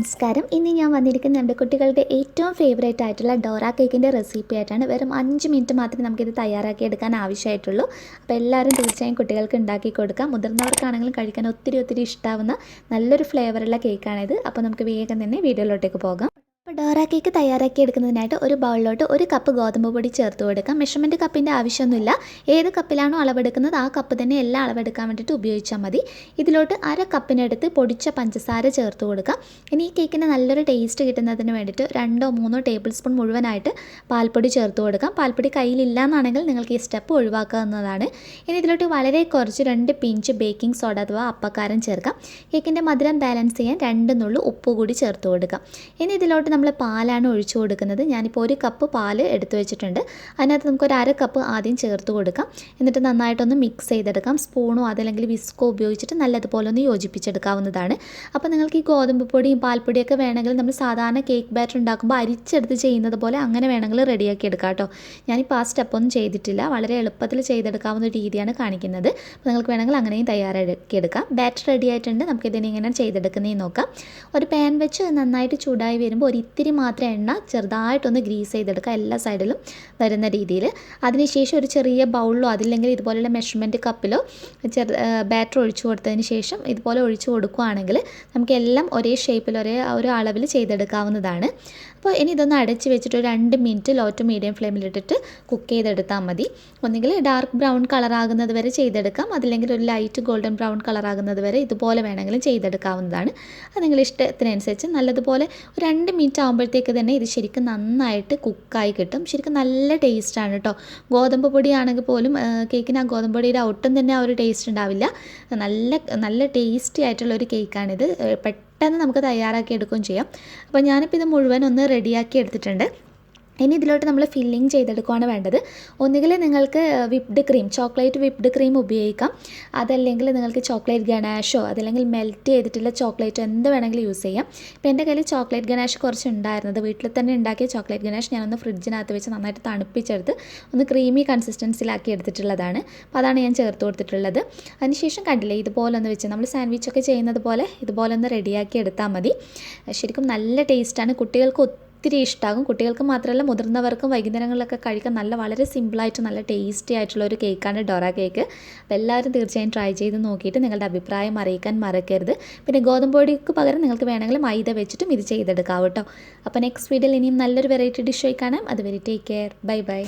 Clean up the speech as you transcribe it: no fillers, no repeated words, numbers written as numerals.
നമസ്കാരം. ഇന്ന് ഞാൻ വന്നിരിക്കുന്ന നമ്മുടെ കുട്ടികളുടെ ഏറ്റവും ഫേവറേറ്റ് ആയിട്ടുള്ള ഡോറ കേക്കിൻ്റെ റെസിപ്പി ആയിട്ടാണ്. വെറും 5 മിനിറ്റ് മാത്രമേ നമുക്കിത് തയ്യാറാക്കി എടുക്കാൻ ആവശ്യമായിട്ടുള്ളൂ. അപ്പോൾ എല്ലാവരും തീർച്ചയായും കുട്ടികൾക്ക് ഉണ്ടാക്കി കൊടുക്കാം. മുതിർന്നവർക്കാണെങ്കിലും കഴിക്കാൻ ഒത്തിരി ഇഷ്ടമാവുന്ന നല്ലൊരു ഫ്ലേവറുള്ള കേക്കാണിത്. അപ്പോൾ നമുക്ക് വേഗം തന്നെ വീഡിയോയിലോട്ടേക്ക് പോകാം. അപ്പോൾ ഡോറ കേക്ക് തയ്യാറാക്കി എടുക്കുന്നതിനായിട്ട് ഒരു ബൗളിലോട്ട് 1 കപ്പ് ഗോതമ്പ് പൊടി ചേർത്ത് കൊടുക്കാം. മെഷർമെൻറ്റ് കപ്പിൻ്റെ ആവശ്യമൊന്നുമില്ല. ഏത് കപ്പിലാണോ അളവെടുക്കുന്നത് ആ കപ്പ് തന്നെ എല്ലാം അളവെടുക്കാൻ വേണ്ടിയിട്ട് ഉപയോഗിച്ചാൽ മതി. ഇതിലോട്ട് 1/2 കപ്പിനടുത്ത് പൊടിച്ച പഞ്ചസാര ചേർത്ത് കൊടുക്കാം. ഇനി ഈ കേക്കിന് നല്ലൊരു ടേസ്റ്റ് കിട്ടുന്നതിന് വേണ്ടിയിട്ട് 2-3 ടേബിൾ സ്പൂൺ മുഴുവനായിട്ട് പാൽപ്പൊടി ചേർത്ത് കൊടുക്കാം. പാൽപ്പൊടി കയ്യിലില്ല എന്നാണെങ്കിൽ നിങ്ങൾക്ക് ഈ സ്റ്റെപ്പ് ഒഴിവാക്കാവുന്നതാണ്. ഇനി ഇതിലോട്ട് വളരെ കുറച്ച് 2 പിഞ്ച് ബേക്കിംഗ് സോഡ അഥവാ അപ്പക്കാരം ചേർക്കാം. കേക്കിൻ്റെ മധുരം ബാലൻസ് ചെയ്യാൻ 2 നുള്ളു ഉപ്പ് കൂടി ചേർത്ത് കൊടുക്കാം. ഇനി ഇതിലോട്ട് നമ്മൾ പാലാണ് ഒഴിച്ചു കൊടുക്കുന്നത്. ഞാനിപ്പോൾ 1 കപ്പ് പാൽ എടുത്തു വെച്ചിട്ടുണ്ട്. അതിനകത്ത് നമുക്കൊരു 1/2 കപ്പ് ആദ്യം ചേർത്ത് കൊടുക്കാം. എന്നിട്ട് നന്നായിട്ടൊന്ന് മിക്സ് ചെയ്തെടുക്കാം. സ്പൂണോ അതല്ലെങ്കിൽ വിസ്കോ ഉപയോഗിച്ചിട്ട് നല്ലതുപോലെ ഒന്ന് യോജിപ്പിച്ചെടുക്കാവുന്നതാണ്. അപ്പോൾ നിങ്ങൾക്ക് ഈ ഗോതമ്പ് പൊടിയും പാൽപ്പൊടിയൊക്കെ വേണമെങ്കിൽ നമ്മൾ സാധാരണ കേക്ക് ബാറ്റർ ഉണ്ടാക്കുമ്പോൾ അരിച്ചെടുത്ത് ചെയ്യുന്നത് പോലെ അങ്ങനെ വേണമെങ്കിൽ റെഡിയാക്കി എടുക്കാം കേട്ടോ. ഞാനിപ്പോൾ ആ സ്റ്റെപ്പൊന്നും ചെയ്തിട്ടില്ല. വളരെ എളുപ്പത്തിൽ ചെയ്തെടുക്കാവുന്ന രീതിയാണ് കാണിക്കുന്നത്. അപ്പോൾ നിങ്ങൾക്ക് വേണമെങ്കിൽ അങ്ങനെയും തയ്യാറാക്കി എടുക്കാം. ബാറ്റർ റെഡി ആയിട്ടുണ്ട്. നമുക്കിതിനെ ഇങ്ങനെ ചെയ്തെടുക്കുന്നതെന്ന് നോക്കാം. ഒരു പാൻ വെച്ച് നന്നായിട്ട് ചൂടായി വരുമ്പോൾ ഇത്തിരി മാത്രം എണ്ണ ചെറുതായിട്ടൊന്ന് ഗ്രീസ് ചെയ്തെടുക്കുക, എല്ലാ സൈഡിലും വരുന്ന രീതിയിൽ. അതിനുശേഷം ഒരു ചെറിയ ബൗളിലോ അതില്ലെങ്കിൽ ഇതുപോലെയുള്ള മെഷർമെൻറ്റ് കപ്പിലോ ബാറ്റർ ഒഴിച്ചു കൊടുത്തതിന് ശേഷം ഇതുപോലെ ഒഴിച്ചു കൊടുക്കുകയാണെങ്കിൽ നമുക്ക് എല്ലാം ഒരേ ഷേപ്പിൽ ഒരു അളവിൽ ചെയ്തെടുക്കാവുന്നതാണ്. അപ്പോൾ ഇനി ഇതൊന്ന് അടച്ച് വെച്ചിട്ട് ഒരു 2 മിനിറ്റ് ലോ ടു മീഡിയം ഫ്ലെയിമിലിട്ടിട്ട് കുക്ക് ചെയ്തെടുത്താൽ മതി. ഒന്നുകിൽ ഡാർക്ക് ബ്രൗൺ കളറാകുന്നത് വരെ ചെയ്തെടുക്കാം, അതില്ലെങ്കിൽ ഒരു ലൈറ്റ് ഗോൾഡൻ ബ്രൗൺ കളറാകുന്നത് വരെ ഇതുപോലെ വേണമെങ്കിലും ചെയ്തെടുക്കാവുന്നതാണ്. അത് നിങ്ങളുടെ ഇഷ്ടത്തിനനുസരിച്ച് നല്ലതുപോലെ ഒരു 2 മിനിറ്റ് ആകുമ്പോഴത്തേക്ക് തന്നെ ഇത് ശരിക്കും നന്നായിട്ട് കുക്കായി കിട്ടും. ശരിക്കും നല്ല ടേസ്റ്റാണ് കേട്ടോ. ഗോതമ്പ് പൊടിയാണെങ്കിൽ പോലും കേക്കിന് ആ ഗോതമ്പ് പൊടിയുടെ ഒട്ടും തന്നെ ആ ഒരു ടേസ്റ്റ് ഉണ്ടാവില്ല. നല്ല ടേസ്റ്റി ആയിട്ടുള്ളൊരു കേക്കാണിത്. പെട്ടെന്ന് നമുക്ക് തയ്യാറാക്കി എടുക്കുകയും ചെയ്യാം. അപ്പോൾ ഞാനിപ്പോൾ ഇത് മുഴുവൻ ഒന്ന് റെഡിയാക്കി എടുത്തിട്ടുണ്ട്. ഇനി ഇതിലോട്ട് നമ്മൾ ഫില്ലിങ് ചെയ്തെടുക്കുകയാണ് വേണ്ടത്. ഒന്നുകിൽ നിങ്ങൾക്ക് whipped cream, chocolate whipped cream ഉപയോഗിക്കാം. അതല്ലെങ്കിൽ നിങ്ങൾക്ക് ചോക്ലേറ്റ് ഗനാഷോ അതല്ലെങ്കിൽ മെൽറ്റ് ചെയ്തിട്ടുള്ള ചോക്ലേറ്റ് എന്ത് വേണമെങ്കിലും യൂസ് ചെയ്യാം. ഇപ്പോൾ എൻ്റെ കയ്യിൽ ചോക്ലേറ്റ് ഗനാഷ് കുറച്ച് ഉണ്ടായിരുന്നത്, വീട്ടിൽ തന്നെ ഉണ്ടാക്കിയ ചോക്ലേറ്റ് ഗനാഷ് ഞാനൊന്ന് ഫ്രിഡ്ജിനകത്ത് വെച്ച് നന്നായിട്ട് തണുപ്പിച്ചെടുത്ത് ഒന്ന് ക്രീമി കൺസിസ്റ്റൻസിലാക്കി എടുത്തിട്ടുള്ളതാണ്. അപ്പോൾ അതാണ് ഞാൻ ചേർത്ത് കൊടുത്തിട്ടുള്ളത്. അതിനുശേഷം കണ്ടില്ലേ, ഇതുപോലെ ഒന്ന് വെച്ച് നമ്മൾ സാൻഡ്വിച്ചൊക്കെ ചെയ്യുന്നത് പോലെ ഇതുപോലെ ഒന്ന് റെഡിയാക്കി എടുത്താൽ മതി. ശരിക്കും നല്ല ടേസ്റ്റാണ്. കുട്ടികൾക്ക് ഒത്തിരി ഇഷ്ടമാകും. കുട്ടികൾക്ക് മാത്രമല്ല മുതിർന്നവർക്കും വൈകുന്നേരങ്ങളിലൊക്കെ കഴിക്കാൻ വളരെ സിമ്പിളായിട്ട് നല്ല ടേസ്റ്റി ആയിട്ടുള്ള ഒരു കേക്കാണ് ഡോറ കേക്ക്. അപ്പോൾ എല്ലാവരും തീർച്ചയായും ട്രൈ ചെയ്ത് നോക്കിയിട്ട് നിങ്ങളുടെ അഭിപ്രായം അറിയിക്കാൻ മറക്കരുത്. പിന്നെ ഗോതമ്പ് പൊടിക്ക് പകരം നിങ്ങൾക്ക് വേണമെങ്കിൽ മൈദ വെച്ചിട്ടും ഇത് ചെയ്തെടുക്കാം കേട്ടോ. അപ്പോൾ നെക്സ്റ്റ് വീഡിയോയിൽ ഇനിയും നല്ലൊരു വെറൈറ്റി ഡിഷായി കാണാം. അതുവരെ ടേക്ക് കെയർ. ബൈ.